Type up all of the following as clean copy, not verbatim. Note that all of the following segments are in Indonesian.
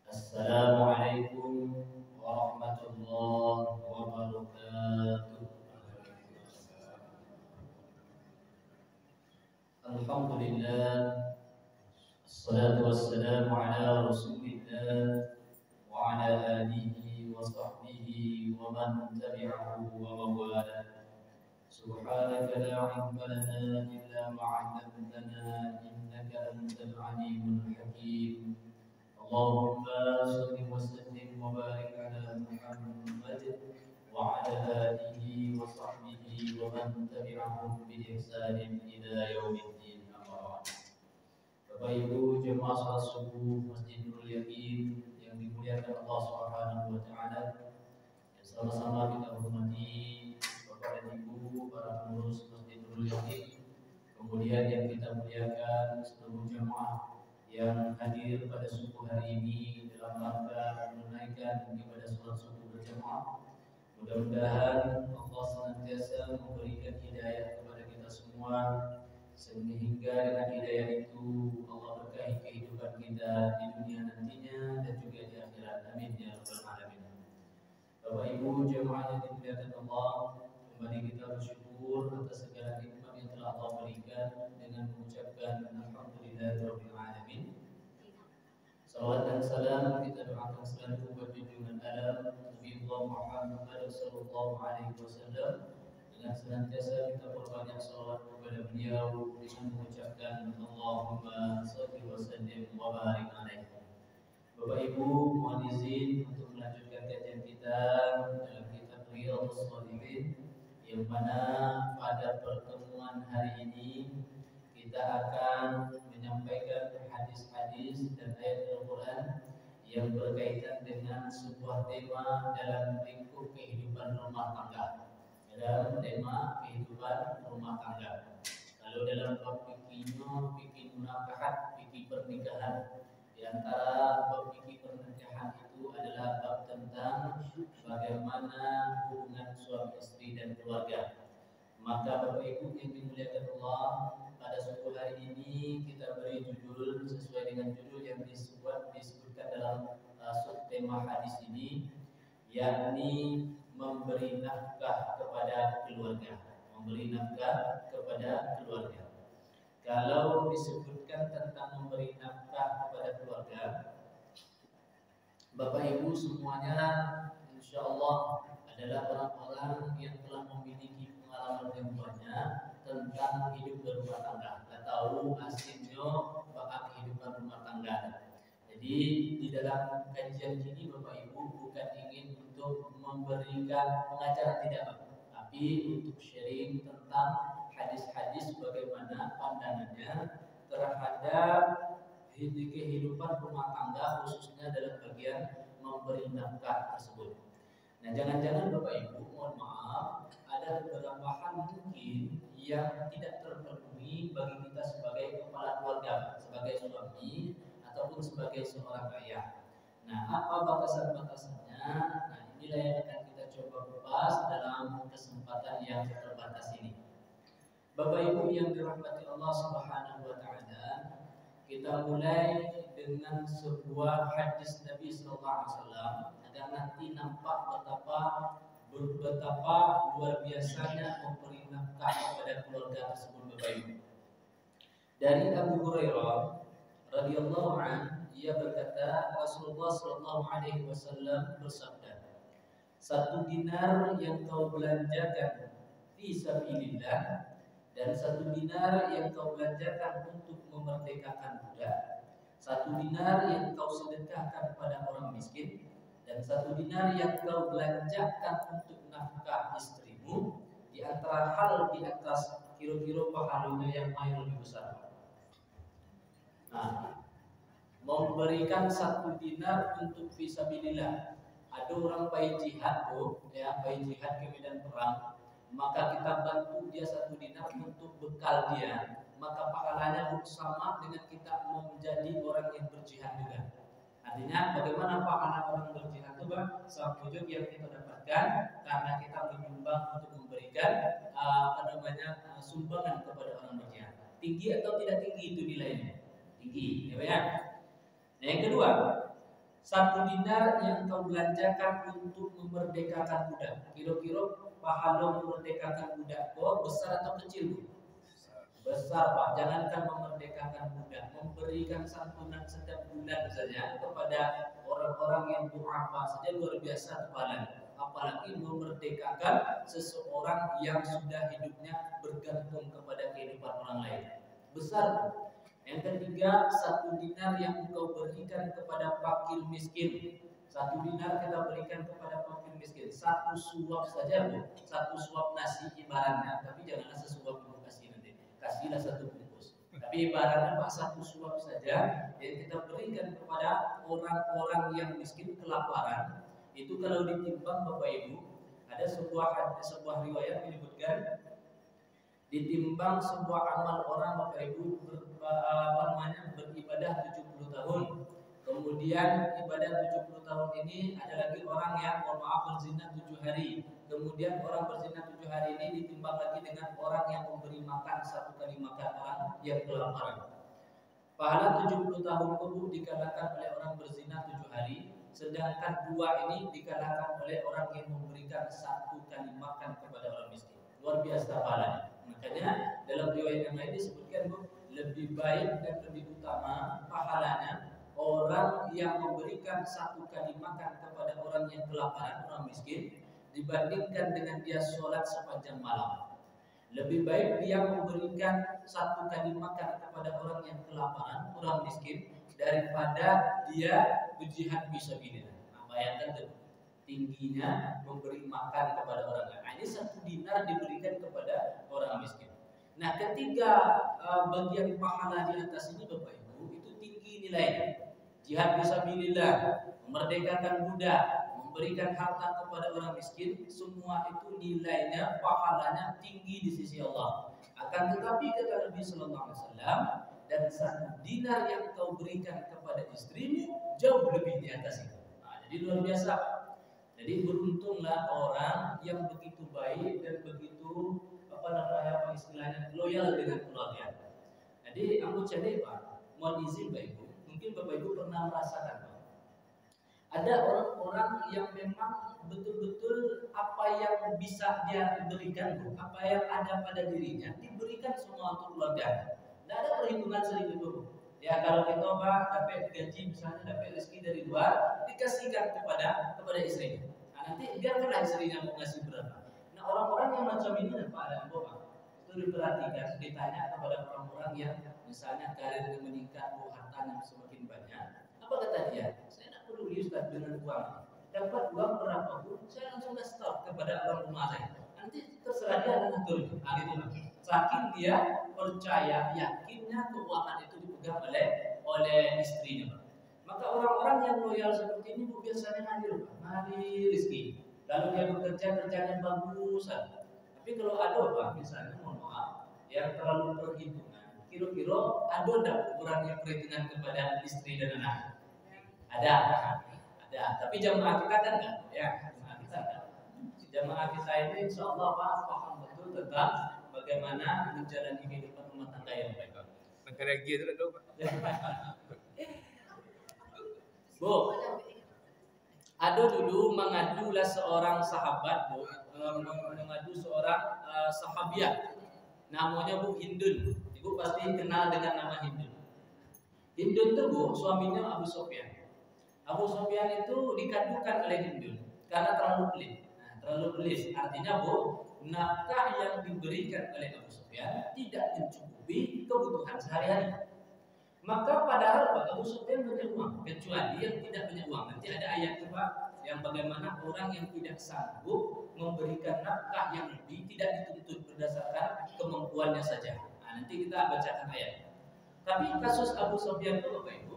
Assalamualaikum warahmatullahi wabarakatuh. Alhamdulillah, assalatu wassalamu ala rasulillah wa ala alihi wa sahbihi wa man tabi'ahu wa mawala. Subhanaka la ilma lana illa ma 'allamtana innaka antal alimul hakim. Allahumma salli wa sallim wa barik ala Muhammad wa ala alihi wa sahbihi wa man tabi'ahum bi ihsanin ila yaumiddin. Amma ba'd. Bapak Ibu jemaah salat subuh Masjid Nurul Yakin yang dimuliakan Allah Subhanahu wa taala, yang sama-sama kita hormati Bapak dan Ibu para pengurus Masjid Nurul Yakin, kemudian yang kita muliakan seluruh jemaah yang hadir pada subuh hari ini dalam rangka menunaikan ibadah salat subuh berjamaah. Mudah-mudahan Allah senantiasa memberikan hidayah kepada kita semua, sehingga dengan hidayah itu Allah berkahi kehidupan kita di dunia nantinya dan juga di akhirat. Amin ya rabbal alamin. Bapak Ibu jemaah yang dimuliakan Allah, kembali kita bersyukur atas segala nikmat yang telah Allah berikan dengan mengucapkan alhamdulillahirabbil alamin. Salawat dan salam kita doakan selalu kepada junjungan alam Nabi Muhammad sallallahu alaihi wasallam, dengan senantiasa kita berbanyak salawat kepada beliau dengan mengucapkan Allahumma shalli wa sallim wa barik alaihi. Bapak Ibu, mohon izin untuk melanjutkan kajian kita dalam kitab Riyadhus Shalihin, yang mana pada pertemuan hari ini kita akan menyampaikan hadis-hadis dan ayat Al-Quran yang berkaitan dengan sebuah tema dalam lingkup kehidupan rumah tangga. Dalam tema kehidupan rumah tangga. Kalau dalam bab fikihnya, fikih munakahat, fikih pernikahan. Di antara bab fikih pernikahan itu adalah bab tentang bagaimana hubungan suami istri dan keluarga. Maka Bapak Ibu yang dimuliakan Allah, pada subuh hari ini kita beri judul sesuai dengan judul yang disebutkan dalam subtema hadis ini, yakni memberi nafkah kepada keluarga. Memberi nafkah kepada keluarga. Kalau disebutkan tentang memberi nafkah kepada keluarga, Bapak Ibu semuanya insya Allah adalah orang-orang yang telah memiliki pengalaman yang banyak tentang hidup berumah tangga, atau asinnya bab kehidupan rumah tangga. Jadi di dalam kajian ini Bapak Ibu bukan ingin untuk memberikan pengajaran, tidak, tapi untuk sharing tentang hadis-hadis bagaimana pandangannya terhadap kehidupan rumah tangga, khususnya dalam bagian memberi nafkah tersebut. Nah, jangan-jangan Bapak Ibu, mohon maaf, ada beberapa hal mungkin yang tidak terpenuhi bagi kita sebagai kepala keluarga, sebagai suami ataupun sebagai seorang ayah. Nah, apa batasan-batasannya? Nah, inilah yang akan kita coba bahas dalam kesempatan yang terbatas ini. Bapak Ibu yang dirahmati Allah Subhanahu wa taala, kita mulai dengan sebuah hadis Nabi sallallahu alaihi wasallam agar nanti nampak betapa luar biasanya memberi nafkah kepada keluarga tersebut, Bapak Ibu. Dari Abu Hurairah radhiyallahu anhu, ia berkata, Rasulullah sallallahu alaihi wasallam bersabda, "Satu dinar yang kau belanjakan fi sabilillah dan satu dinar yang kau belanjakan untuk memerdekakan budak, satu dinar yang kau sedekahkan kepada orang miskin, dan satu dinar yang kau belanjakan untuk nafkah istrimu, di antara hal di atas kira-kira pahalanya yang lain lebih besar." Nah, memberikan satu dinar untuk fisabilillah. Ada orang baik jihad, baik jihad ke medan perang, maka kita bantu dia satu dinar untuk bekal dia, maka pahalanya sama dengan kita mau menjadi orang yang berjihad juga. Artinya bagaimana pahala orang berjihad itu, Bang? Sama ujung yang kita dapatkan karena kita menyumbang untuk memberikan sumbangan kepada orang berjihad. Tinggi atau tidak tinggi itu nilainya? Tinggi, ya. Nah, yang kedua, 1 dinar yang kau belanjakan untuk memerdekakan budak. Kira-kira pahala memerdekakan budak kau besar atau kecil? Besar, Pak. Jangankan memerdekakan budak, memberikan santunan setiap bulan saja kepada orang-orang yang du'afa saja luar biasa pahalanya. Apalagi memerdekakan seseorang yang sudah hidupnya bergantung kepada kehidupan orang lain. Besar. Yang ketiga, 1 dinar yang engkau berikan kepada fakir miskin. 1 dinar kita berikan kepada fakir miskin. 1 suap saja, Bu. 1 suap nasi ibaratnya, tapi janganlah sesuap ibu kasih nanti. Kasihlah 1 bungkus. Tapi ibaratnya Pak, 1 suap saja yang kita berikan kepada orang-orang yang miskin kelaparan. Itu kalau ditimbang Bapak Ibu, ada sebuah riwayat menyebutkan ditimbang sebuah amal orang Bapak Ibu beribadah 70 tahun. Kemudian ibadah 70 tahun ini ada lagi orang yang berzina 7 hari. Kemudian orang berzina 7 hari ini ditimbang lagi dengan orang yang memberi makan 1 kali makan orang yang kelaparan. Pahala 70 tahun itu dikalahkan oleh orang berzina 7 hari, sedangkan 2 ini dikalahkan oleh orang yang memberikan 1 kali makan kepada orang miskin. Luar biasa pahalanya. Makanya dalam riwayat yang lain disebutkan lebih baik dan lebih utama pahalanya orang yang memberikan 1 kali makan kepada orang yang kelaparan, orang miskin, dibandingkan dengan dia sholat sepanjang malam. Lebih baik dia memberikan 1 kali makan kepada orang yang kelaparan, orang miskin, daripada dia berjihad fisabilillah. Nah, bayangkan tuh, tingginya memberi makan kepada orang lain. Nah, ini 1 dinar diberikan kepada orang miskin. Nah, ketiga bagian pahala di atas ini Bapak Ibu itu tinggi nilainya. Jihad fisabilillah, memerdekakan budak, memberikan harta kepada orang miskin, semua itu nilainya, pahalanya tinggi di sisi Allah. Akan tetapi kata Nabi Sallallahu Alaihi Wasallam, dan 1 dinar yang kau berikan kepada istrimu jauh lebih di atas itu. Nah, jadi luar biasa. Jadi beruntunglah orang yang begitu baik dan begitu istilahnya loyal dengan keluarga. Jadi aku cari Pak, mohon izin Bapak Ibu, mungkin Bapak Ibu pernah merasakan Pak, ada orang-orang yang memang betul-betul apa yang bisa dia berikan, apa yang ada pada dirinya diberikan semua untuk keluarga. Tidak ada perhitungan sedikit pun. Ya kalau kita Pak dapat gaji misalnya, dapat rezeki dari luar, dikasihkan kepada istrinya. Nah, nanti biarkanlah istrinya mau ngasih berapa. Nah, orang-orang yang macam ini Pak ada Pak, itu diperhatikan, ditanya kepada orang-orang yang misalnya karirnya meningkat, hartanya semakin banyak. Apa kata dia? Saya tidak peduli Ustaz dengan uang. Dapat uang berapa pun, saya langsung kasih tahu kepada orang rumah saya. Nanti terserah dia akan atur. Nah, gitu. Saking dia percaya, yakinnya keuangan itu dipegang oleh istrinya. Maka orang-orang yang loyal seperti ini biasanya ngalir rezeki. Lalu dia bekerja kerjanya bagus. Tapi kalau ada Pak, misalnya mohon maaf, yang terlalu perhitungan, kira-kira ada enggak orang yang perhitungan kepada istri dan anak? Ada. Tapi jamaah kita kan enggak, ya. Jamaah kita ini insya Allah Pak paham betul tentang bagaimana menjalani kehidupan rumah tangga yang baik. Negara gitu dong Pak. Bu, ada dulu mengadulah seorang sahabat, Bu, mengadu seorang sahabiah, namanya Bu Hindun. Ibu pasti kenal dengan nama Hindun. Hindun itu Bu, suaminya Abu Sufyan. Abu Sufyan itu dikadukan oleh Hindun karena terlalu pelit. Nah, terlalu pelit artinya Bu, nafkah yang diberikan oleh Abu Sufyan tidak mencukupi kebutuhan sehari-hari. Maka padahal Pak Abu Sufyan punya uang, kecuali yang tidak punya uang. Nanti ada ayat Pak yang bagaimana orang yang tidak sanggup memberikan nafkah yang lebih tidak dituntut berdasarkan kemampuannya saja. Nah, nanti kita bacakan ayat. Tapi kasus Abu Sufyan itu Bapak Ibu,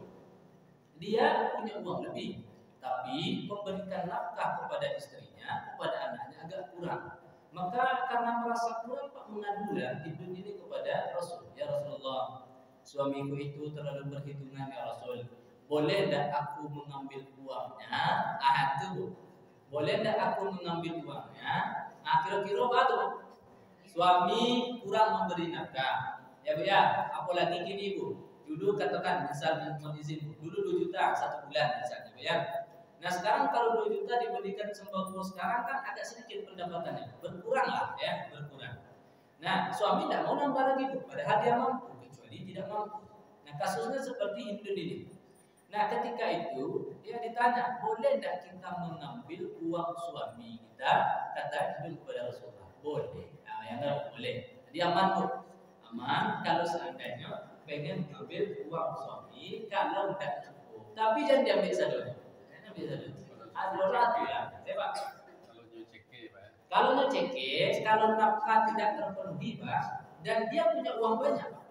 dia punya uang lebih, tapi memberikan nafkah kepada istrinya, kepada anaknya agak kurang. Maka karena merasa kurang Pak mengadulah Hindun ini kepada Rasul, ya Rasulullah, suamiku itu terlalu berhitungan ya Rasul. Boleh tidak aku mengambil uangnya? Itu boleh tidak aku mengambil uangnya? Kira-kira apa tuh? Suami kurang memberi nafkah. Ya Bu ya, apalagi gini Bu. Dulu katakan misal mohon izin, dulu 2 juta 1 bulan misalnya ya. Nah sekarang kalau 2 juta diberikan sembako sekarang kan agak sedikit pendapatannya, berkurang lah ya, berkurang. Nah suami tidak mau nambah lagi Bu, padahal dia mampu, kecuali tidak mampu. Nah kasusnya seperti itu ini. Nah ketika itu dia ditanya, boleh tidak kita mengambil uang suami kita? Kata itu kepada Rasulullah, boleh. Nah, yang enggak boleh. Jadi aman tuh, aman kalau seandainya pengen mengambil uang suami kalau tidak cukup. Tapi jangan diambil saja. Jangan ambil saja. Ada orang ya, Pak. Kalau nyeceke, kalau nafkah tidak terpenuhi, Pak, dan dia punya uang banyak, Pak.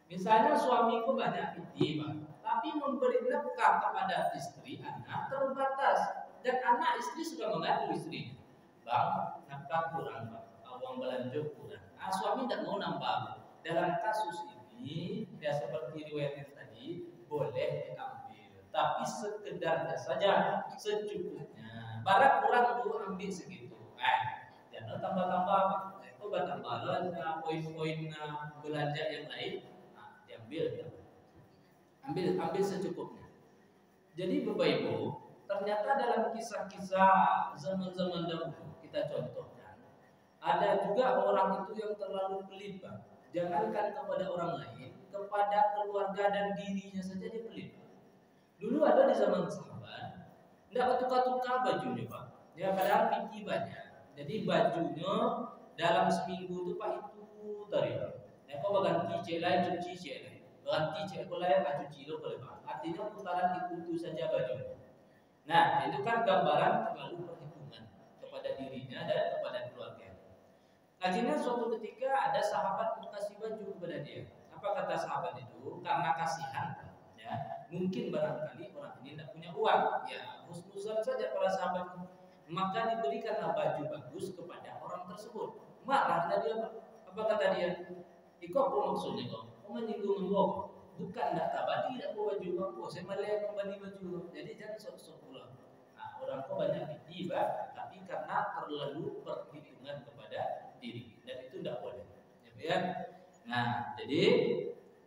Misalnya suamiku banyak PT, Pak, tapi memberi nafkah kepada istri, anak terbatas, dan anak istri sudah mengadu istri. Bang, nafkah kurang, Pak. Uang belanja kurang. Nah, suami tidak mau nambah. Dalam kasus ini, ya seperti riwayat tadi, boleh diambil, tapi sekedarnya saja, secukupnya. Barang kurang tuh ambil segitu. Jangan tambah-tambah. Itu tambah poin-poin belanja yang lain. Nah, diambil, ambil secukupnya. Jadi Bapak Ibu, ternyata dalam kisah-kisah zaman-zaman dahulu kita contohkan, ada juga orang itu yang terlalu pelit, Pak. Jangankan kepada orang lain, kepada keluarga dan dirinya saja dia pelit. Dulu ada di zaman sahabat, tidak tukar-tukar bajunya, Pak. Ya padahal pinci banyak. Jadi bajunya dalam seminggu itu Pak itu dari. Ya kok ganti cek lain, cuci cek lain. Ganti cek lain, cuci lo boleh, Pak. Artinya putaran itu saja bajunya. Nah, itu kan gambaran terlalu perhitungan kepada dirinya dan kepada keluarga. Akhirnya suatu ketika ada sahabat kasih baju kepada dia. Apa kata sahabat itu? Karena kasihan, ya, mungkin barangkali orang ini tidak punya uang. Ya, husnuzan saja para sahabat. Maka diberikanlah baju bagus kepada orang tersebut. Marahlah dia. Apa kata dia? Iko apa maksudnya kok? Kau menyinggung engkau? Bukan tidak tabadi, tidak mau baju engkau. Saya malah membeli baju. Jadi jangan sok-sok pulang. Nah, orang kau banyak tiba, tapi karena terlalu perhitungan kepada diri, dan itu tidak boleh, ya. Nah, jadi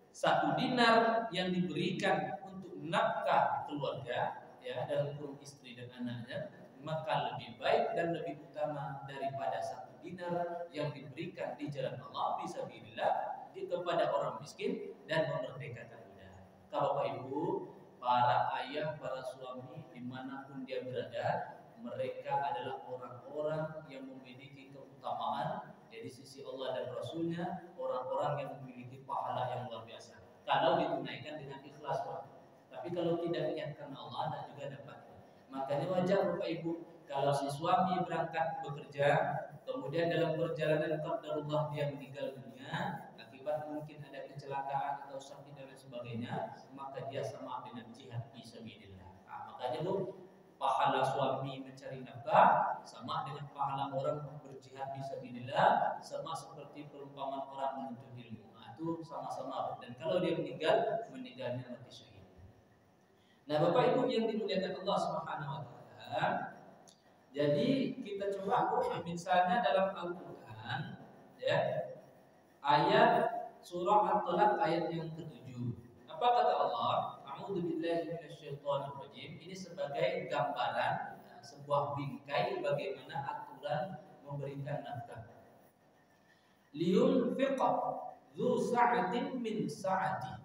1 dinar yang diberikan untuk nafkah keluarga, ya, dalam kurung istri dan anaknya, maka lebih baik dan lebih utama daripada 1 dinar yang diberikan di jalan Allah fisabilillah kepada orang miskin dan memerdekakan budak. Bapak Ibu, para ayah, para suami dimanapun dia berada, mereka adalah orang-orang yang memiliki keutamaan dari sisi Allah dan Rasulnya, orang-orang yang memiliki pahala yang luar biasa kalau ditunaikan dengan ikhlas, Pak. Tapi kalau tidak niatkan Allah, dan juga dapat. Makanya wajar Bapak Ibu, kalau si suami berangkat bekerja, kemudian dalam perjalanan qadarullah dia meninggal dunia akibat mungkin ada kecelakaan atau sakit dan lain sebagainya, maka dia sama dengan jihad fisabilillah. Nah, makanya Bu, pahala suami mencari nafkah sama dengan pahala orang berjihad fisabilillah, sama seperti perumpamaan orang menuntut ilmu. Nah, itu sama-sama. Dan kalau dia meninggalnya mati syahid. Nah, Bapak Ibu yang dimuliakan Allah Subhanahu wa taala, jadi kita coba misalnya dalam Al-Qur'an, ya, ayat surah At-Talaq ayat yang ke-7. Apa kata Allah? A'udzubillahi minasyaitonirrajim. Ini sebagai gambaran, sebuah bingkai bagaimana aturan memberikan nafkah. Liyunfiq dzu sa'atin min sa'ati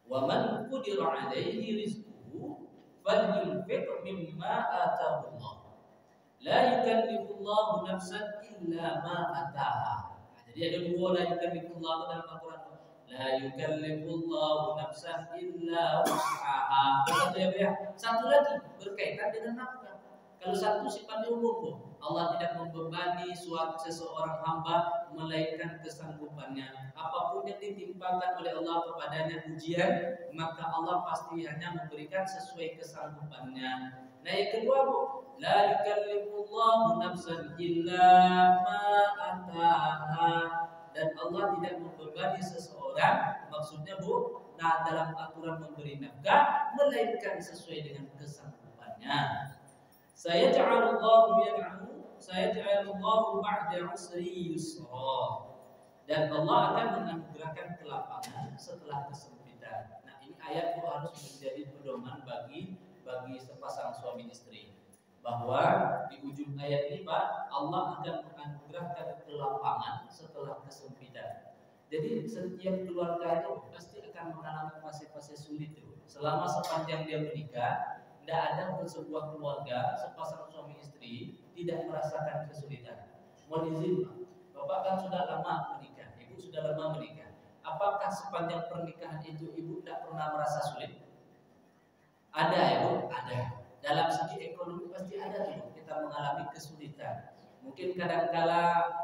wa man qudira 'alaihi rizquhu falyunfiq mimma ataahu Allah. La yukallifullahu nafsan illa ma ataaha. Jadi ada 2 la yukallifullahu dalam Al-Qur'an. La yukallifullahu nafsan illa wus'aha. Satu lagi berkaitan dengan nafkah. Kalau satu sifatnya umum, Allah tidak membebani seseorang hamba melainkan kesanggupannya. Apapun yang ditimpakan oleh Allah kepadanya ujian, maka Allah pasti hanya memberikan sesuai kesanggupannya. Nah, yang kedua, Bu, la yukallifullahu nafsan illa ma ataha. Dan Allah tidak membebani seseorang, maksudnya Bu, nah dalam aturan memberi nafkah melainkan sesuai dengan kesanggupannya. Sayaj'alullahu ba'da 'usri yusra. Dan Allah akan menganugerahkan kelapangan setelah kesempitan. ayat itu harus menjadi pedoman bagi sepasang suami istri, bahwa di ujung ayat ini Pak, Allah akan menganugerahkan kelapangan setelah kesempitan. Jadi setiap keluarga itu pasti akan mengalami fase-fase sulit itu. Selama sepanjang dia menikah, tidak ada sebuah keluarga sepasang suami istri tidak merasakan kesulitan. Mohon izin Pak, Bapak kan sudah lama menikah, Ibu sudah lama menikah. Apakah sepanjang pernikahan itu Ibu tidak pernah merasa sulit? Ada ya Bu? Ada. Dalam segi ekonomi pasti ada tuh kita mengalami kesulitan. Mungkin kadangkala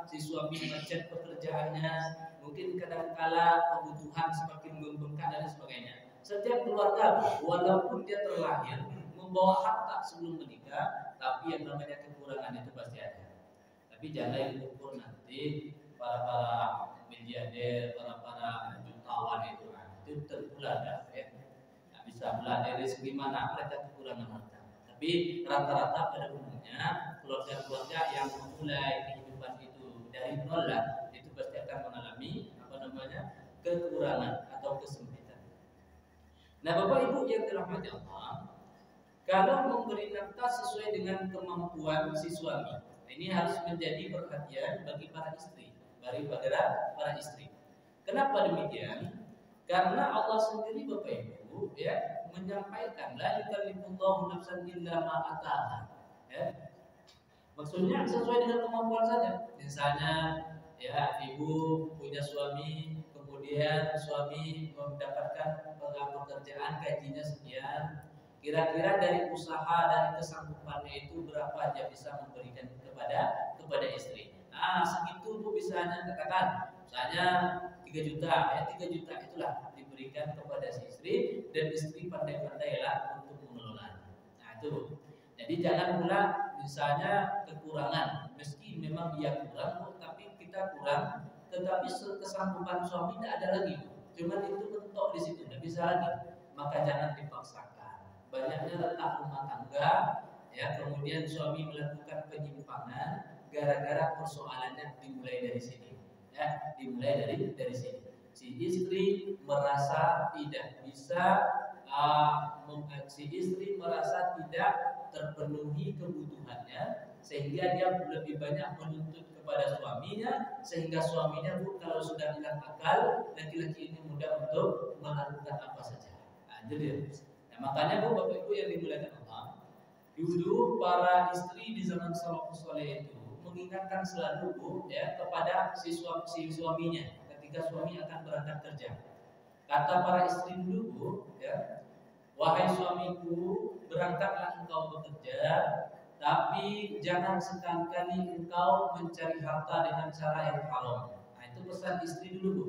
si suami macet pekerjaannya, mungkin kadangkala kebutuhan semakin membengkak dan sebagainya. Setiap keluarga, walaupun dia terlahir membawa harta sebelum menikah, tapi yang namanya kekurangan itu pasti ada. Tapi jangan diukur nanti para miliarder, para jutawan itu tertular dah ya. Nggak bisa belajar dari segi mana mereka kekurangan harta. Tapi rata-rata pada umumnya keluarga-keluarga yang memulai kehidupan itu dari nol lah, itu pasti akan mengalami kekurangan atau kesempitan. Nah, Bapak Ibu yang dirahmati Allah, kalau memberi nafkah sesuai dengan kemampuan si suami, ini harus menjadi perhatian bagi para istri, para istri. Kenapa demikian? Karena Allah sendiri Bapak Ibu ya menyampaikan la yukallifullahu nafsan illa ma ataha. Ya. Maksudnya sesuai dengan kemampuan saja. Misalnya ya ibu punya suami, kemudian suami mendapatkan pekerjaan gajinya sekian. Kira-kira dari usaha dan kesanggupannya itu berapa dia bisa memberikan kepada istri. Nah, segitu Bu bisa hanya katakan, misalnya 3 juta, ya 3 juta itulah diberikan kepada si istri dan istri pandai-pandailah untuk mengelola. Nah, itu. Jadi jangan pula misalnya kekurangan, meski memang dia kurang, tapi kita kurang, tetapi kesanggupan suami tidak ada lagi. Cuman itu mentok di situ, tidak bisa lagi. Maka jangan dipaksakan. Banyaknya letak rumah tangga, ya kemudian suami melakukan penyimpangan gara-gara persoalannya dimulai dari sini, ya dimulai dari sini. Si istri merasa tidak bisa, si istri merasa tidak terpenuhi kebutuhannya, sehingga dia lebih banyak menuntut kepada suaminya, sehingga suaminya Bu kalau sudah hilang akal, laki-laki ini mudah untuk melakukan apa saja. Nah, jadi makanya Bu Bapak Ibu yang dimuliakan Allah, dulu para istri di zaman salafus saleh itu mengingatkan selalu Bu ya kepada si suaminya ketika suami akan berangkat kerja. Kata para istri dulu Bu ya, wahai suamiku, berangkatlah engkau bekerja, tapi jangan sekali-kali engkau mencari harta dengan cara yang haram. Nah, itu pesan istri dulu Bu.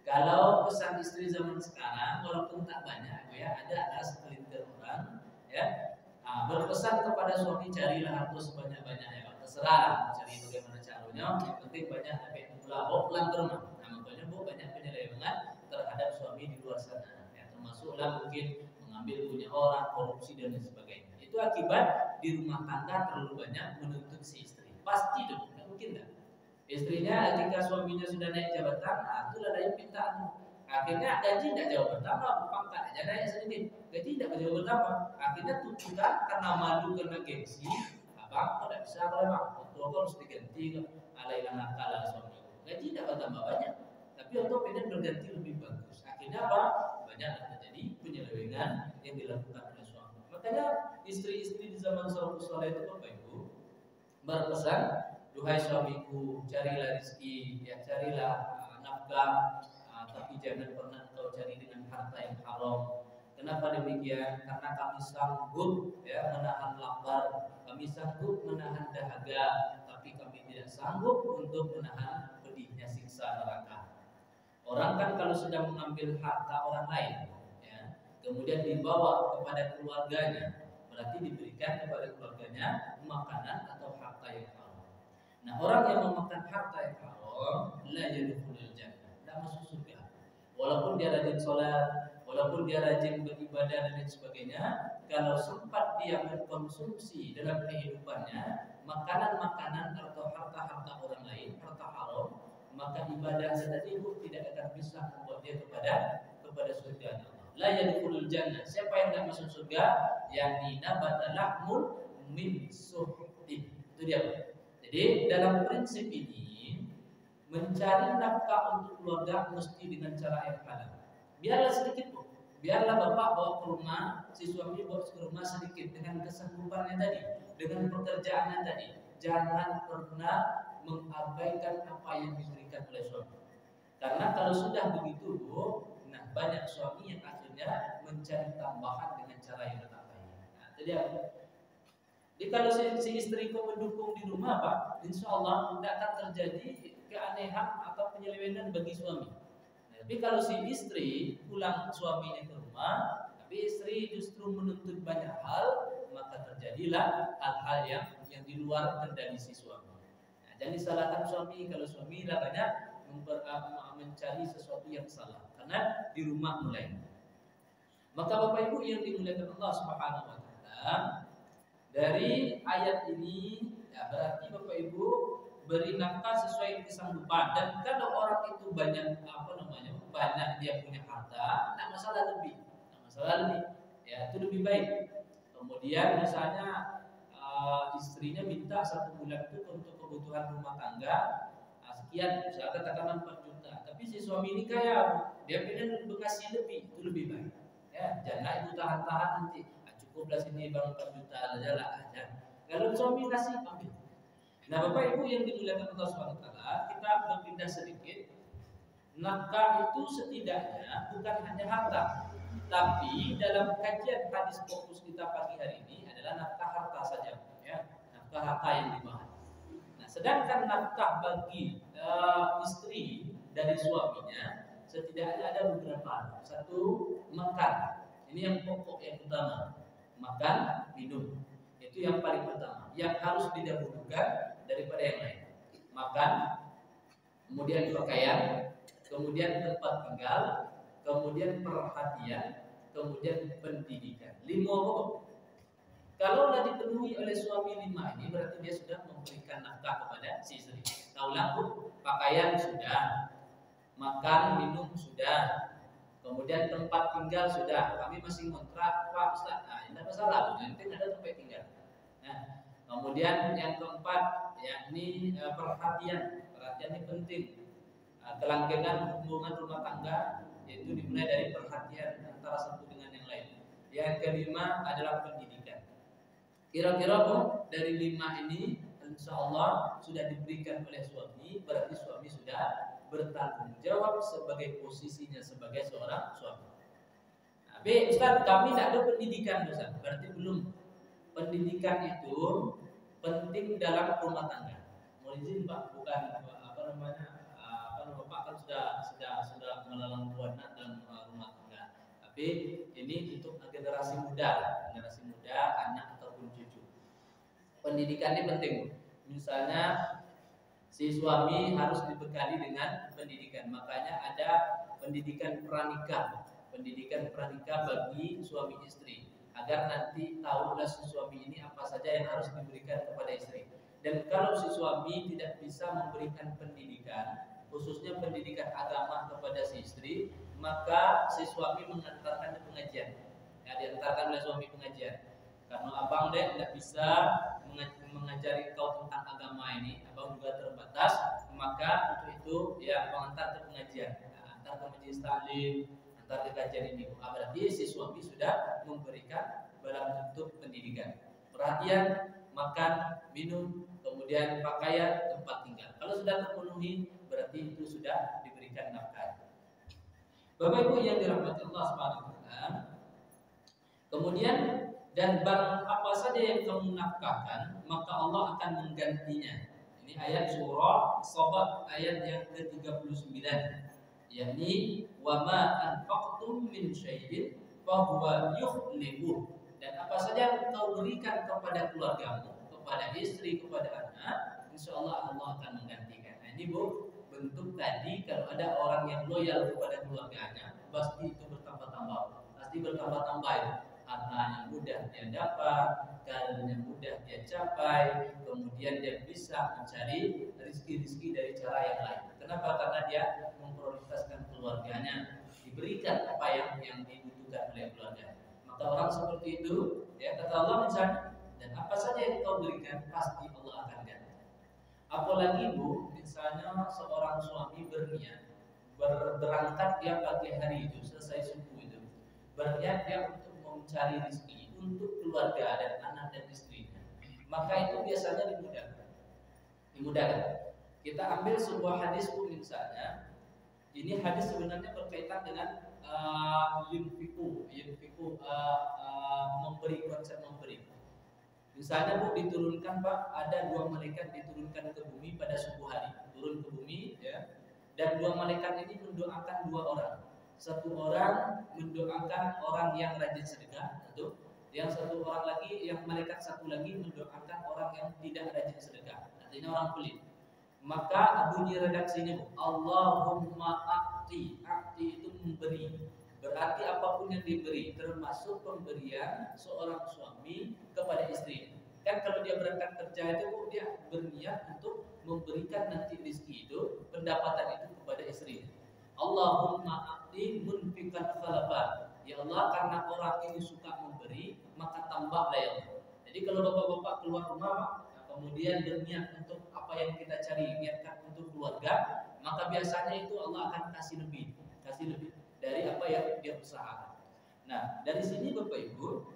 Kalau pesan istri zaman sekarang, walaupun tak banyak, ya ada segelintir orang, ya berpesan kepada suami carilah harta sebanyak-banyaknya. Terserah cari bagaimana caranya, yang penting banyak tapi pulang ke rumah. Nah, makanya Bu banyak penyelewengan terhadap suami di luar sana, ya, termasuklah mungkin mengambil punya orang, korupsi dan lain sebagainya. Itu akibat di rumah tangga terlalu banyak menuntut si istri. Pasti itu, nggak mungkin nggak. Istrinya ketika suaminya sudah naik jabatan, itulah dia minta. Akhirnya gaji tidak jauh bertambah, pangkat aja naik sedikit, gaji tidak jauh bertambah. Akhirnya tuntutan karena malu, karena gengsi, abang tidak bisa kalau emang waktu aku harus diganti alailah nakal suami. Gaji tidak bertambah banyak, tapi untuk pengen berganti lebih bagus. Akhirnya apa? Banyak terjadi penyelewengan yang dilakukan oleh suami. Makanya istri-istri di zaman salafus saleh itu Bapak Ibu berpesan, duhai suamiku, carilah rezeki, ya carilah nafkah, tapi jangan pernah engkau cari dengan harta yang haram. Kenapa demikian? Karena kami sanggup ya menahan lapar, kami sanggup menahan dahaga, tapi kami tidak sanggup untuk menahan pedihnya siksa neraka. Orang kan kalau sudah mengambil harta orang lain, ya, kemudian dibawa kepada keluarganya, berarti diberikan kepada keluarganya makanan atau harta yang haram. Nah, orang yang memakan harta yang haram la yadkhulul jannah, tidak masuk surga. Walaupun dia rajin sholat, walaupun dia rajin beribadah dan lain sebagainya, kalau sempat dia mengkonsumsi dalam kehidupannya makanan-makanan atau harta-harta orang lain, harta haram, maka ibadah tadi Bu tidak akan bisa membuat dia kepada surga Allah. la yadkhulul jannah. Siapa yang enggak masuk surga? Yakni nabata lahmul min suhtin. Itu dia. Jadi dalam prinsip ini mencari nafkah untuk keluarga mesti dengan cara yang halal. Biarlah sedikit pun. Biarlah bapak bawa ke rumah, si suami bawa ke rumah sedikit dengan kesanggupannya tadi, dengan pekerjaannya tadi. Jangan pernah mengabaikan apa yang diberikan oleh suami. Karena kalau sudah begitu, nah banyak suami yang akhirnya mencari tambahan dengan cara yang tak baik. Nah, jadi kalau si istri kau mendukung di rumah, Pak, insya Allah tidak akan terjadi keanehan atau penyelewengan bagi suami. Nah, tapi kalau si istri pulang suaminya ke rumah, tapi istri justru menuntut banyak hal, maka terjadilah hal-hal yang di luar kendali si suami. Nah, jangan disalahkan suami kalau suami lah banyak mencari sesuatu yang salah karena di rumah mulai. Maka Bapak Ibu yang dimuliakan Allah Subhanahu wa taala, dari ayat ini ya berarti Bapak Ibu beri nafkah sesuai kesanggupan. Dan kalau orang itu banyak banyak dia punya harta, tidak masalah lebih. Ya itu lebih baik. Kemudian misalnya istrinya minta 1 bulan itu untuk kebutuhan rumah tangga sekian, misalnya katakan 4 juta. Tapi si suami ini kaya, dia pengen bekasi lebih, itu lebih baik. Ya, jangan ibu tahan-tahan nanti. Cukuplah sini bang 4 juta aja lah. Kalau suami kasih ambil. Nah, Bapak Ibu yang dimuliakan Allah SWT, kita berpindah sedikit. Nafkah itu setidaknya bukan hanya harta, tapi dalam kajian hadis fokus kita pagi hari ini adalah nafkah harta saja, ya, nafkah harta yang dibahas. Nah, sedangkan nafkah bagi istri dari suaminya setidaknya ada beberapa. Satu, makan. Ini yang pokok yang utama. Makan, minum. Itu yang paling pertama, yang harus didahulukan daripada yang lain. Makan, kemudian pakaian, kemudian tempat tinggal, kemudian perhatian, kemudian pendidikan. 5 pokok. Kalau sudah dipenuhi oleh suami 5 ini, berarti dia sudah memberikan nafkah kepada si istri. Taulah, pakaian sudah, makan, minum sudah, kemudian tempat tinggal sudah. Kami masih kontrak, Pak Ustaz. Nah, tidak masalah, nanti ada tempat tinggal. Nah, kemudian yang keempat, yakni perhatian. Perhatian ini penting. Kelanggengan hubungan rumah tangga yaitu dimulai dari perhatian antara satu dengan yang lain. Yang kelima adalah pendidikan. Kira-kira dari 5 ini insya Allah sudah diberikan oleh suami, berarti suami sudah bertanggung jawab sebagai posisinya sebagai seorang suami. Tapi Ustaz, kami tidak ada pendidikan, Ustaz. Berarti belum. Pendidikan itu penting dalam rumah tangga. Mohon izin Pak, bukan Bapak kan sudah melalang buana dalam rumah tangga. Tapi ini untuk generasi muda, anak ataupun cucu. Pendidikan ini penting. Misalnya si suami harus dibekali dengan pendidikan. Makanya ada pendidikan pranikah bagi suami istri, agar nanti tahulah si suami ini apa saja yang harus diberikan kepada istri. Dan kalau si suami tidak bisa memberikan pendidikan, khususnya pendidikan agama kepada si istri, maka si suami mengantarkan ke pengajian. Ya, diantarkan oleh suami pengajian. Karena abang deh tidak bisa mengajari kau tentang agama ini, abang juga terbatas, maka untuk itu ya abang antar ke pengajian, antar ke majelis taklim, antar ke kajian ini. Berarti si suami sudah memberikan dalam bentuk pendidikan, perhatian, makan, minum, kemudian pakaian, tempat tinggal. Kalau sudah terpenuhi, berarti itu sudah diberikan nafkah. Bapak Ibu yang dirahmati Allah Subhanahu wa taala. Kemudian dan barang apa saja yang kamu nafkahkan, maka Allah akan menggantinya. Ini ayat surah Sabat ayat yang ke-39. Yakni wa ma anfaqtum min syai'in fa huwa yukhlifu. Dan apa saja yang kau berikan kepada keluargamu, kepada istri, kepada anak, insyaallah Allah akan menggantikan. Nah, ini Bu, bentuk tadi kalau ada orang yang loyal kepada keluarganya, pasti itu bertambah-tambah. Pasti bertambah-tambah ya. Hartanya mudah dia dapat, karirnya mudah dia capai, kemudian dia bisa mencari rezeki-rezeki dari cara yang lain. Kenapa? Karena dia memprioritaskan keluarganya, diberikan apa yang dibutuhkan seperti itu, ya kata Allah misalnya, dan apa saja yang kau berikan pasti Allah akan ganti. Apalagi Bu, misalnya seorang suami berniat berangkat dia pagi hari itu selesai subuh itu berniat dia untuk mencari rezeki untuk keluarga dan anak dan istrinya, maka itu biasanya dimudahkan. Kita ambil sebuah hadis Bu misalnya, ini hadis sebenarnya berkaitan dengan memberi, konsep memberi. Misalnya Bu diturunkan Pak, ada 2 malaikat diturunkan ke bumi pada subuh hari, turun ke bumi ya. Dan 2 malaikat ini mendoakan 2 orang. Satu orang mendoakan orang yang rajin sedekah, satu. Yang satu orang lagi, yang malaikat satu lagi mendoakan orang yang tidak rajin sedekah. Artinya orang pelit. Maka bunyi redaksinya Bu, Allahumma a'ti. A'ti itu memberi. Berarti apapun yang diberi, termasuk pemberian seorang suami kepada istrinya. Kan kalau dia berangkat kerja itu Bu, dia berniat untuk memberikan nanti rezeki itu, pendapatan itu kepada istrinya. Allahumma a'ti munfiqan khalafan. Ya Allah, karena orang ini suka memberi, maka tambahlah ya Allah. Jadi kalau bapak-bapak keluar rumah, kemudian berniat untuk apa yang kita cari, niatkan untuk keluarga, maka biasanya itu Allah akan kasih lebih dari apa yang dia usahakan. Nah, dari sini Bapak Ibu,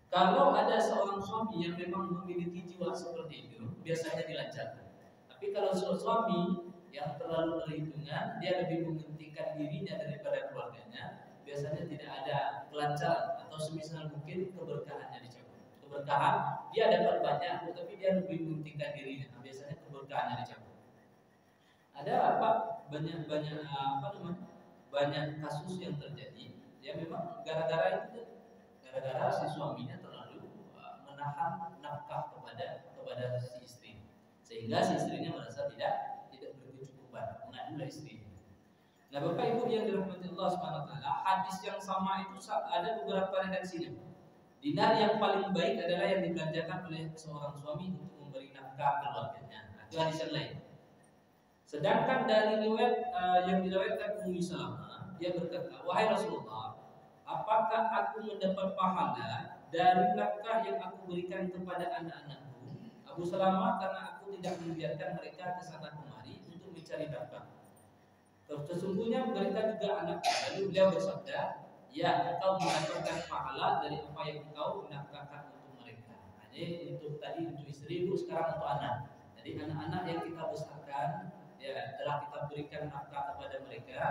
kalau ada seorang suami yang memang memiliki jiwa seperti itu, biasanya dilancarkan. Tapi kalau suami yang terlalu perhitungan, dia lebih mementingkan dirinya daripada keluarganya, biasanya tidak ada kelancaran atau semisal mungkin keberkahannya dicabut. Keberkahan dia dapat banyak, tapi dia lebih mementingkan dirinya. Biasanya keberkahannya dicabut. Ada banyak kasus yang terjadi. Ya memang gara-gara si suaminya terlalu menahan nafkah kepada si istri, sehingga si istrinya merasa tidak berkecukupan, mengadulah istrinya. Nah, Bapak Ibu yang dirahmati Allah Subhanahu wa taala, hadis yang sama itu ada beberapa redaksinya. Dinar yang paling baik adalah yang dibelanjakan oleh seorang suami untuk memberi nafkah keluarganya. Itu hadis yang lain. Sedangkan dari riwayat yang diriwayatkan Ummu Salamah, dia berkata, "Wahai Rasulullah, apakah aku mendapat pahala dari nafkah yang aku berikan kepada anak-anakku?" Abu Salamah, karena aku tidak membiarkan mereka ke sana kemari untuk mencari nafkah. Sesungguhnya mereka juga anak. Lalu beliau bersabda, "Ya, engkau mendapatkan pahala dari apa yang engkau nafkahkan untuk mereka." Jadi untuk istri, sekarang untuk anak. Jadi anak-anak yang kita besarkan, ya telah kita berikan nafkah kepada mereka,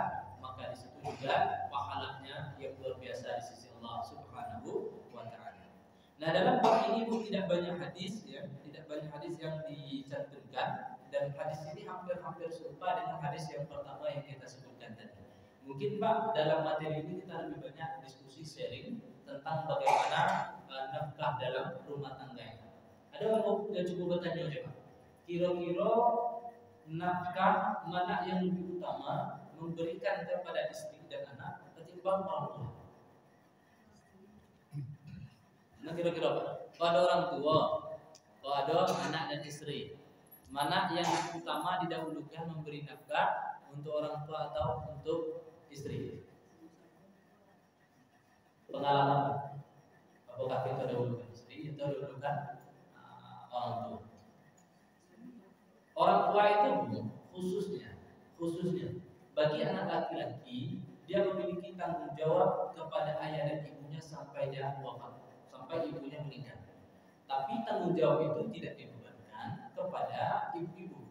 maka di situ juga pahalanya yang luar biasa di sisi Allah Subhanahu wa taala. Nah, dalam bab ini tidak banyak hadis ya, tidak banyak hadis yang dicantumkan, dan hadis ini hampir serupa dengan hadis yang pertama yang kita sebutkan tadi. Mungkin Pak, dalam materi ini kita lebih banyak diskusi sharing tentang bagaimana nafkah dalam rumah tangga. Ada orang yang cukup bertanya aja Pak, kira-kira nafkah mana yang lebih utama memberikan kepada istri dan anak ketimbang orang tua? Nah, kira-kira Pak, kalau ada orang tua, kalau ada anak dan istri, mana yang utama didahulukan memberi nafkah, untuk orang tua atau untuk istri? Pengalaman, apakah kita dahulukan istri atau dahulukan orang tua? Orang tua itu khususnya bagi anak laki-laki, dia memiliki tanggung jawab kepada ayah dan ibunya sampai dia wafat, sampai ibunya meninggal. Tapi tanggung jawab itu tidak dibebankan kepada ibu-ibu,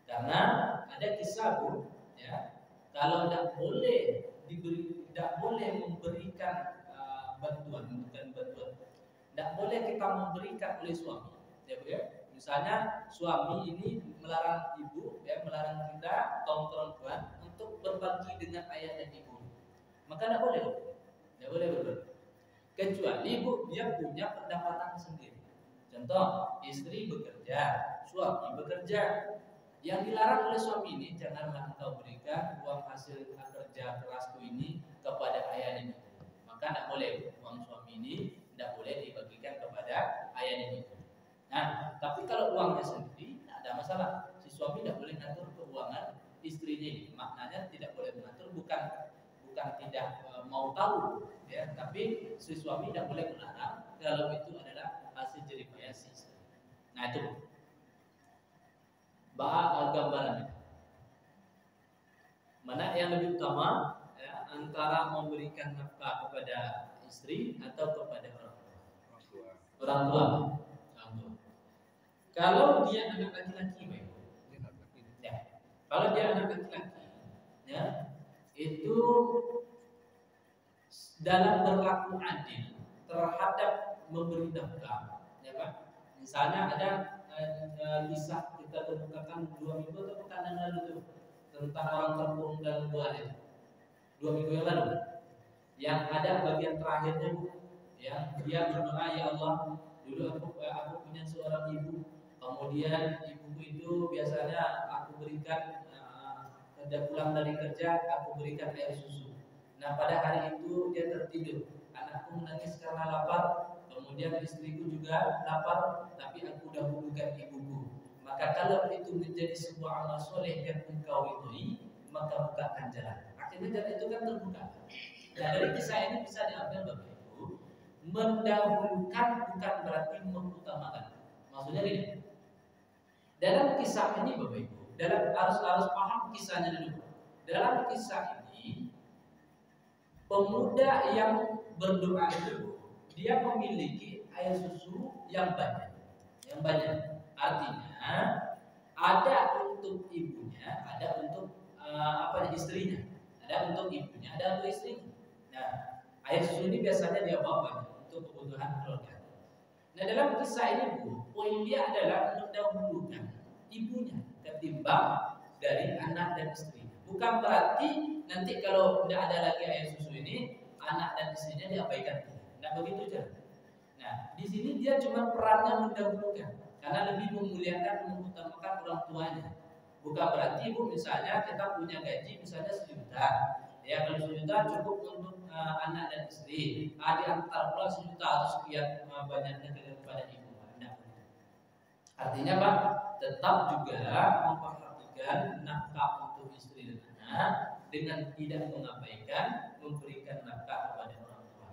karena ada kisah Bu, ya, kalau tidak boleh memberikan bantuan, tidak boleh kita memberikan oleh suami, ya Bu ya. Misalnya suami ini melarang ibu, ya, melarang kita kaum perempuan untuk berbagi dengan ayah dan ibu, maka tidak boleh berbagi. Kecuali ibu dia punya pendapatan sendiri. Contoh, istri bekerja, suami bekerja. Yang dilarang oleh suami ini, janganlah engkau berikan uang hasil kerja kerasku ini kepada ayah dan ibu. Maka tidak boleh uang suami ini tidak boleh dibagikan kepada ayah dan ibu. Nah, tapi kalau uangnya sendiri tidak ada masalah. Si suami tidak boleh mengatur keuangan istrinya ini. Maknanya tidak boleh mengatur, bukan tidak mau tahu, ya. Tapi si suami tidak boleh melarang kalau itu adalah hasil jerih payah si istri. Nah itu gambaran mana yang lebih utama, ya, antara memberikan nafkah kepada istri atau kepada orang tua. Orang tua. Kalau dia anak laki-laki, baik. Ya. Kalau dia anak laki-laki, ya, itu dalam berlaku adil terhadap memberi nafkah, ya Pak. Misalnya ada kisah kita kemukakan 2 minggu atau pekan yang lalu itu tentang orang terkurung dalam gua itu. 2 minggu yang lalu. Yang ada bagian terakhirnya, Bu, yang dia berdoa, ya Allah, dulu aku punya seorang ibu, kemudian ibuku itu biasanya aku berikan dia pulang dari kerja, aku berikan air susu. Nah pada hari itu dia tertidur, anakku menangis karena lapar, kemudian istriku juga lapar, tapi aku dahulukan ibuku. Maka kalau itu menjadi sebuah amal soleh yang engkau ridhoi, maka bukakan jalan. Akhirnya jalan itu kan terbuka. Nah dari kisah ini bisa diambil Bapak Ibu, mendahulukan bukan berarti mengutamakan. Maksudnya gini, dalam kisah ini Bapak Ibu, dalam harus paham kisahnya dulu. Dalam kisah ini, pemuda yang berdoa itu dia memiliki air susu yang banyak. Artinya ada untuk ibunya, ada untuk istrinya, ada untuk ibunya, ada untuk istrinya. Nah, air susu ini biasanya dia bawa untuk kebutuhan keluarga. Nah, dalam kisah ini Bu, poin dia adalah mendahulukan ibunya ketimbang dari anak dan istri. Bukan berarti nanti kalau tidak ada lagi air susu ini, anak dan istrinya diabaikan. Tidak begitu cara. Nah, di sini dia cuma perannya mendahulukan, karena lebih memuliakan, mengutamakan orang tuanya. Bukan berarti Bu, misalnya kita punya gaji misalnya 1 juta, ya kalau 1 juta cukup untuk anak dan istri. Di antara pula 1 juta atau sekian banyaknya kepada ibu. Nah, artinya Pak, tetap juga memperhatikan nafkah untuk istri dan anak dengan tidak mengabaikan memberikan nafkah kepada orang tua.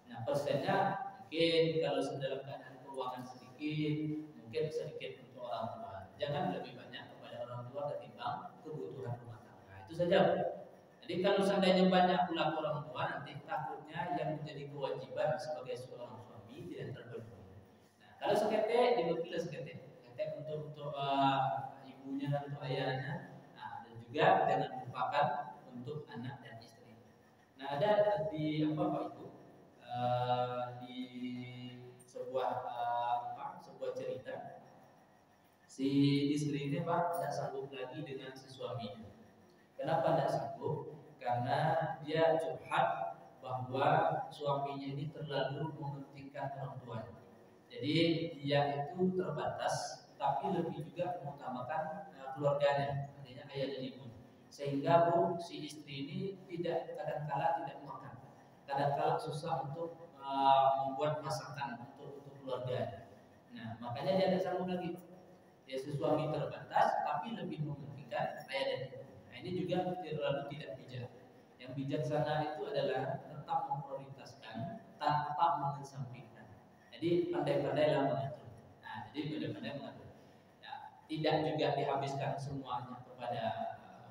Nah, persennya mungkin kalau dalam keadaan keuangan sedikit, mungkin sedikit untuk orang tua. Jangan lebih banyak kepada orang tua ketimbang kebutuhan rumah tangga. Itu saja. Jadi kalau seandainya banyak pula orang tua, nanti takutnya yang menjadi kewajiban sebagai seorang suami tidak terpenuhi. Nah, kalau sekete dibagi sekete untuk ibunya, untuk ayahnya, nah, dan juga jangan lupakan untuk anak dan istri. Nah, ada di Pak Ibu, di sebuah cerita, si istri ini Pak tidak sanggup lagi dengan si suaminya. Kenapa tidak sanggup? Karena dia curhat bahwa suaminya ini terlalu mementingkan orang tuanya. Jadi dia itu terbatas, tapi lebih juga mengutamakan keluarganya, artinya ayah dan ibu. Sehingga Bu, si istri ini kadang-kala tidak makan, kadang-kala susah untuk membuat masakan untuk keluarganya. Nah, makanya dia tidak sanggup lagi. Ya, si suami terbatas, tapi lebih mementingkan ayah dan ibu. Nah, ini juga terlalu tidak bijak. Yang bijaksana itu adalah tetap memprioritaskan tanpa mengesampingkan. Jadi pandai-pandailah mengatur. Nah, jadi pandai-pandai mengatur. Ya, tidak juga dihabiskan semuanya kepada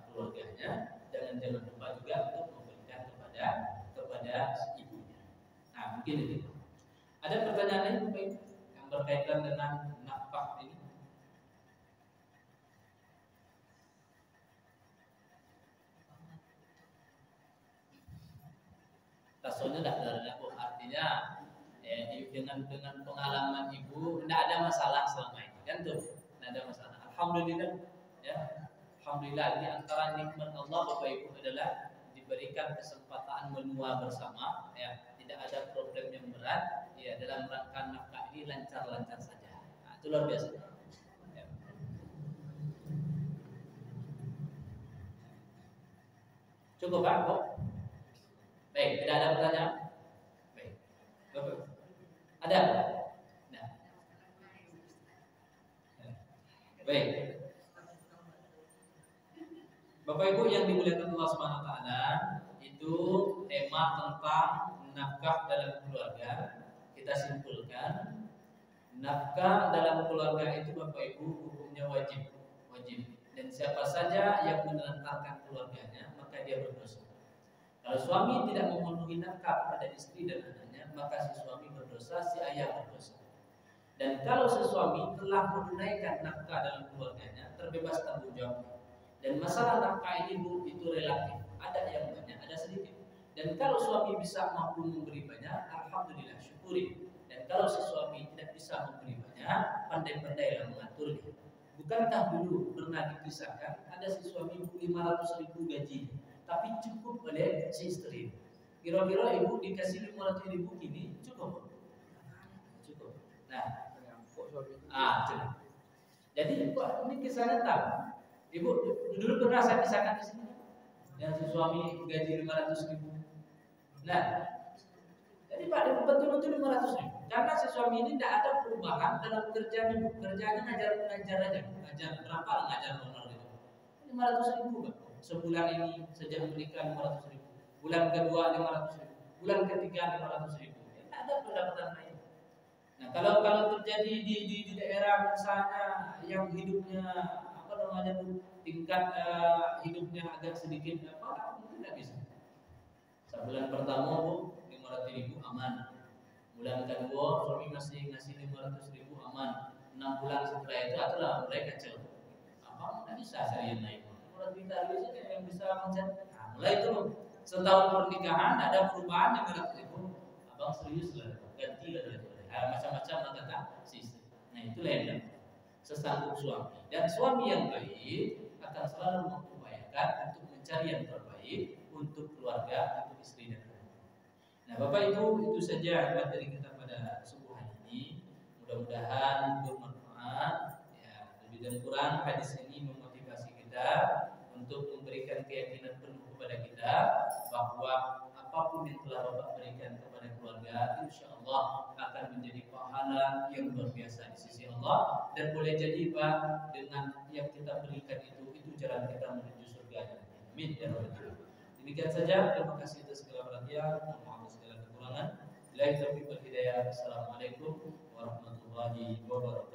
keluarganya. Jangan lupa juga untuk memberikan kepada ibunya. Nah, mungkin itu. Ada pertanyaan lain Bapak Ibu yang berkaitan dengan nafkah ini? Rasulnya tidak ada, artinya dengan pengalaman ibu tidak ada masalah selama ini, kan tuh, tidak ada masalah. Alhamdulillah, ya, alhamdulillah di antara nikmat Allah Bapak Ibu adalah diberikan kesempatan menua bersama, ya, tidak ada problem yang berat, ya, dalam rangka nafkah ini lancar-lancar saja. Nah, itu luar biasa. Ya. Cukup Pak, Bu? Baik, tidak ada pertanyaan? Baik. Bapak. Ada? Nah. Baik. Bapak Ibu yang dimuliakan Allah Subhanahu wa taala, itu tema tentang nafkah dalam keluarga. Kita simpulkan, nafkah dalam keluarga itu Bapak Ibu hukumnya wajib. Dan siapa saja yang menelantarkan keluarganya, maka dia berdosa. Kalau suami tidak memenuhi nafkah kepada istri dan anaknya, maka si suami berdosa, si ayah berdosa. Dan kalau si suami telah menunaikan nafkah dalam keluarganya, terbebas tanggung jawab. Dan masalah nafkah ini Bu, itu relatif. Ada yang banyak, ada sedikit. Dan kalau suami bisa mampu memberi banyak, alhamdulillah, syukuri. Dan kalau si suami tidak bisa memberi banyak, pandai-pandailah mengaturnya. Bukankah dulu pernah dikisahkan ada si suami 500.000 gaji, tapi cukup oleh si istri. Kira-kira ibu dikasih 500.000 gini cukup? Cukup. Nah, coba. Jadi ini kisah nyata. Ibu dulu pernah saya kisahkan di sini, yang si suami gaji 500.000. Nah, jadi Pak betul-betul 500.000. Karena si suami ini tidak ada perubahan dalam kerjanya. Kerjanya ngajar aja, ngajar berapa lah ngajar honor itu. 500.000 Pak. Sebulan ini sejak menikah 500.000. Bulan kedua 500.000. Bulan ketiga 500.000. Tidak ada pendapatan lain. Nah, kalau terjadi di daerah misalnya yang hidupnya tingkat hidupnya agak sedikit mungkin tidak bisa. Sebulan pertama Bu 500.000 aman. Bulan kedua suami masih ngasih 500.000 aman. 6 bulan setelah itu adalah mulai kacau. Abang tidak bisa saya naik. 500 juta saja yang bisa mencari. Nah, mulai itu setahun pernikahan ada perubahan 500.000. Abang serius lah, ganti lah macam-macam kata sisi. Nah itulah yang sesanggup suami. Dan suami yang baik akan selalu mengupayakan untuk mencari yang terbaik untuk keluarga, untuk istri dan anak. Nah Bapak Ibu, itu saja materi kita pada subuh hari ini. Mudah-mudahan bermanfaat. Ya, lebih dan kurang hadis ini memotivasi kita untuk memberikan keyakinan penuh kepada kita bahwa apapun yang telah Bapak berikan kepada keluarga, insya Allah akan menjadi pahala yang luar biasa di sisi Allah. Dan boleh jadi Pak, dengan yang kita berikan itu jalan kita menuju surga. Amin ya rabbal alamin. Demikian saja, terima kasih atas segala perhatian, mohon maaf atas segala kekurangan. Bila taufiq wal hidayah. Assalamualaikum warahmatullahi wabarakatuh.